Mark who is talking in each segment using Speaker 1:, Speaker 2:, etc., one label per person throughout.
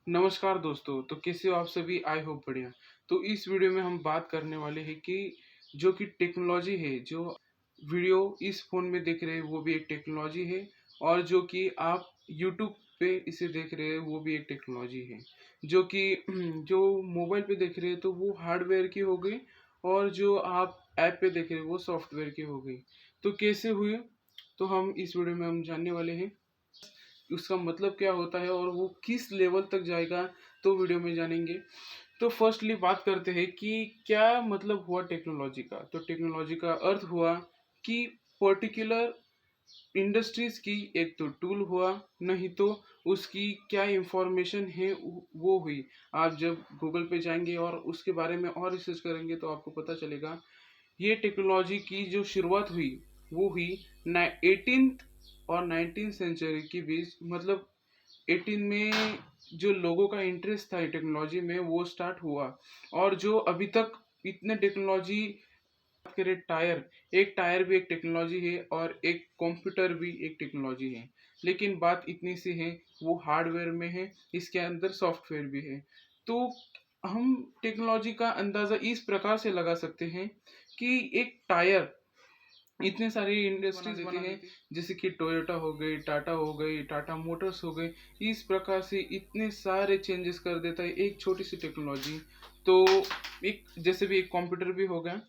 Speaker 1: नमस्कार दोस्तों, तो कैसे हो आप सभी? आई होप बढ़िया। तो इस वीडियो में हम बात करने वाले हैं कि जो कि टेक्नोलॉजी है, जो वीडियो इस फ़ोन में देख रहे हैं वो भी एक टेक्नोलॉजी है, और जो कि आप यूट्यूब पे इसे देख रहे हैं वो भी एक टेक्नोलॉजी है। जो कि जो मोबाइल पे देख रहे हैं तो वो हार्डवेयर की हो गई, और जो आप ऐप पे देख रहे हैं वो सॉफ्टवेयर की हो गई। तो कैसे हुए? तो हम इस वीडियो में हम जानने वाले हैं उसका मतलब क्या होता है और वो किस लेवल तक जाएगा, तो वीडियो में जानेंगे। तो फर्स्टली बात करते हैं कि क्या मतलब हुआ टेक्नोलॉजी का। तो टेक्नोलॉजी का अर्थ हुआ कि पर्टिकुलर इंडस्ट्रीज की एक तो टूल हुआ, नहीं तो उसकी क्या इंफॉर्मेशन है वो हुई। आप जब गूगल पे जाएंगे और उसके बारे में और रिसर्च करेंगे तो आपको पता चलेगा ये टेक्नोलॉजी की जो शुरुआत हुई वो हुई 18th और 19th सेंचुरी के बीच। मतलब 18 में जो लोगों का इंटरेस्ट था टेक्नोलॉजी में वो स्टार्ट हुआ, और जो अभी तक इतने टेक्नोलॉजी बात करें टायर, एक टायर भी एक टेक्नोलॉजी है और एक कंप्यूटर भी एक टेक्नोलॉजी है। लेकिन बात इतनी सी है वो हार्डवेयर में है, इसके अंदर सॉफ्टवेयर भी है। तो हम टेक्नोलॉजी का अंदाज़ा इस प्रकार से लगा सकते हैं कि एक टायर इतने सारे इंडस्ट्रीज बना देती हैं, जैसे कि टोयोटा हो गई, टाटा हो गई, टाटा मोटर्स हो गई। इस प्रकार से इतने सारे चेंजेस कर देता है एक छोटी सी टेक्नोलॉजी। तो एक जैसे भी एक कंप्यूटर भी हो गया।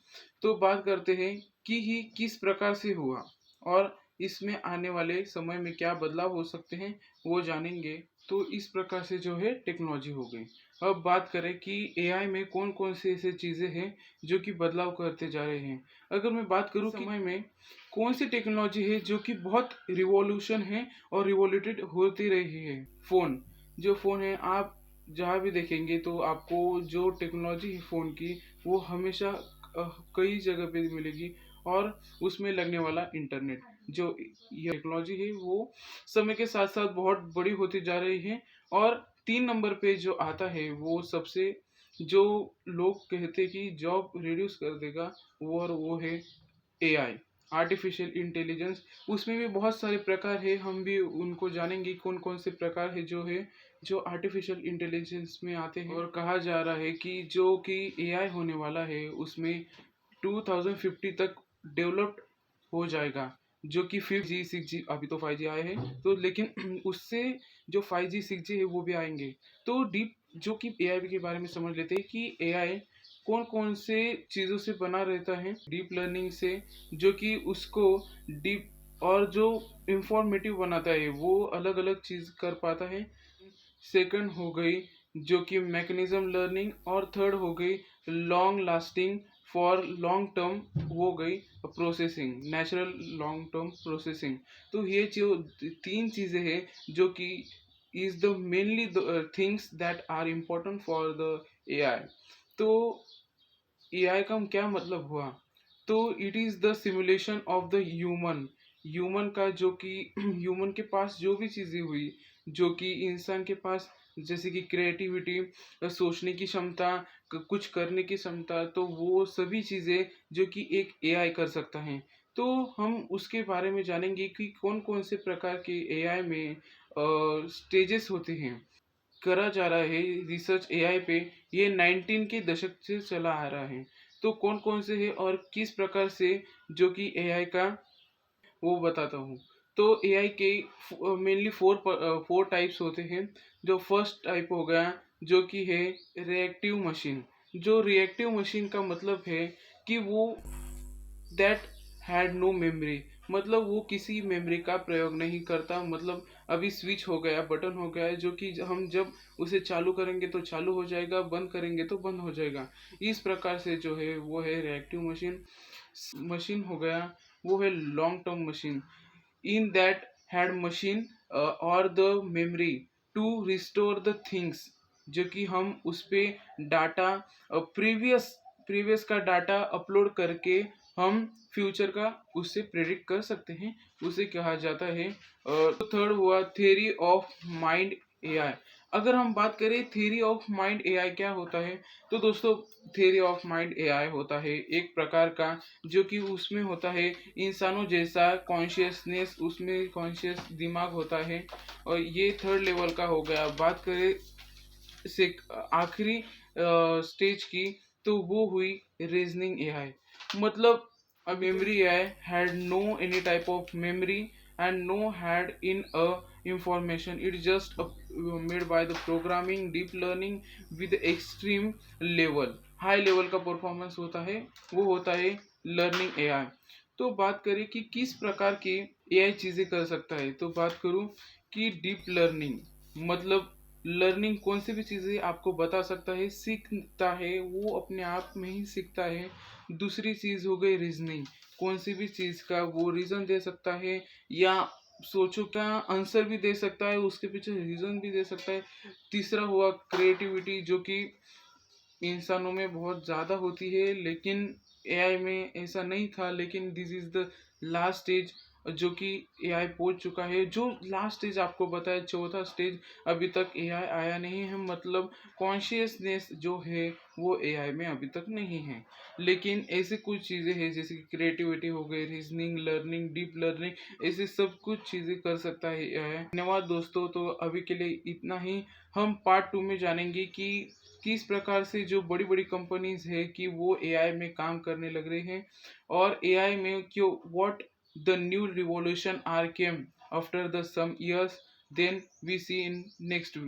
Speaker 1: तो बात करते हैं कि ही किस प्रकार से हुआ और इसमें आने वाले समय में क्या बदलाव हो सकते हैं वो जानेंगे। तो इस प्रकार से जो है टेक्नोलॉजी हो गई। अब बात करें कि एआई में कौन कौन से ऐसे चीज़ें हैं जो कि बदलाव करते जा रहे हैं। अगर मैं बात करूं कि समय में कौन सी टेक्नोलॉजी है जो कि बहुत रिवॉल्यूशन है और रिवॉल्यूटेड होती रही है। फ़ोन, जो फ़ोन है आप जहाँ भी देखेंगे तो आपको जो टेक्नोलॉजी है फ़ोन की वो हमेशा कई जगह पे मिलेगी। और उसमें लगने वाला इंटरनेट, जो ये टेक्नोलॉजी है वो समय के साथ साथ बहुत बड़ी होती जा रही है। और 3 नंबर पे जो आता है वो सबसे, जो लोग कहते कि जॉब रिड्यूस कर देगा, वो और वो है एआई, आर्टिफिशियल इंटेलिजेंस। उसमें भी बहुत सारे प्रकार है, हम भी उनको जानेंगे कौन कौन से प्रकार है जो है जो आर्टिफिशियल इंटेलिजेंस में आते हैं। और कहा जा रहा है कि जो कि एआई होने वाला है उसमें 2050 तक डेवलप्ड हो जाएगा। जो कि 5G 6G, अभी तो 5G आए हैं तो, लेकिन उससे जो 5G 6G है वो भी आएंगे। तो डीप जो कि एआई के बारे में समझ लेते हैं कि एआई कौन कौन से चीज़ों से बना रहता है। डीप लर्निंग से, जो कि उसको डीप और जो इंफॉर्मेटिव बनाता है वो अलग अलग चीज़ कर पाता है। सेकंड हो गई जो कि मैकेनिज्म लर्निंग, और थर्ड हो गई long lasting for long term, वो गई processing, natural long term processing. तो ये जो 3 चीज़ें हैं जो कि is the mainly things that are important for the AI. तो एआई का क्या मतलब हुआ? तो it is the simulation of the human. Human का जो कि ह्यूमन के पास जो भी चीज़ें हुई, जो कि इंसान के पास, जैसे कि क्रिएटिविटी, सोचने की क्षमता, कुछ करने की क्षमता, तो वो सभी चीज़ें जो कि एक एआई कर सकता है। तो हम उसके बारे में जानेंगे कि कौन कौन से प्रकार के एआई में स्टेजेस होते हैं। करा जा रहा है रिसर्च एआई पे, ये 19 के दशक से चला आ रहा है। तो कौन कौन से है और किस प्रकार से जो कि एआई का, वो बताता हूँ। तो एआई के मेनली फोर टाइप्स होते हैं। जो फर्स्ट टाइप हो गया जो कि है रिएक्टिव मशीन। जो रिएक्टिव मशीन का मतलब है कि वो दैट हैड नो मेमोरी, मतलब वो किसी मेमोरी का प्रयोग नहीं करता। मतलब अभी स्विच हो गया, बटन हो गया है, जो कि हम जब उसे चालू करेंगे तो चालू हो जाएगा, बंद करेंगे तो बंद हो जाएगा। इस प्रकार से जो है वो है रिएक्टिव मशीन। मशीन हो गया वो है long term machine. In that had machine और the memory to restore the things, जो कि हम उस पे डाटा, प्रीवियस प्रीवियस का डाटा अपलोड करके हम फ्यूचर का उससे प्रेडिक्ट कर सकते हैं। उसे कहा जाता है। थर्ड हुआ थ्योरी ऑफ माइंड एआई। अगर हम बात करें थ्योरी ऑफ माइंड एआई क्या होता है, तो दोस्तों थ्योरी ऑफ माइंड एआई होता है एक प्रकार का जो कि उसमें होता है इंसानों जैसा कॉन्शियसनेस, उसमें कॉन्शियस दिमाग होता है। और ये थर्ड लेवल का हो गया। बात करें से आखिरी स्टेज की, तो वो हुई रीजनिंग एआई। मतलब a memory AI had no any type of memory and no had in a information. It just made by the programming deep learning with extreme level, high level का performance होता है, वो होता है learning AI. तो बात करें कि किस प्रकार की एआई चीजें कर सकता है, तो बात करूं कि डीप लर्निंग मतलब लर्निंग कौन सी भी चीजें आपको बता सकता है, सीखता है, वो अपने आप में ही सीखता है। दूसरी चीज हो गई रीजनिंग, कौन सी भी चीज का वो रीजन दे सकता है, या सोचो क्या आंसर भी दे सकता है, उसके पीछे रीजन भी दे सकता है। तीसरा हुआ क्रिएटिविटी, जो कि इंसानों में बहुत ज़्यादा होती है, लेकिन एआई में ऐसा नहीं था। लेकिन this is the last stage जो कि एआई पहुंच चुका है। जो लास्ट स्टेज आपको बताया, चौथा स्टेज, अभी तक एआई आया नहीं है, मतलब कॉन्शियसनेस जो है वो एआई में अभी तक नहीं है। लेकिन ऐसे कुछ चीज़ें हैं जैसे कि क्रिएटिविटी हो गई, रीजनिंग, लर्निंग, डीप लर्निंग, ऐसे सब कुछ चीज़ें कर सकता है एआई। धन्यवाद दोस्तों, तो अभी के लिए इतना ही। हम पार्ट 2 में जानेंगे कि किस प्रकार से जो बड़ी बड़ी कंपनीज है कि वो एआई में काम करने लग रहे हैं, और एआई में क्यों what the new revolution are came after the some years. Then we see in next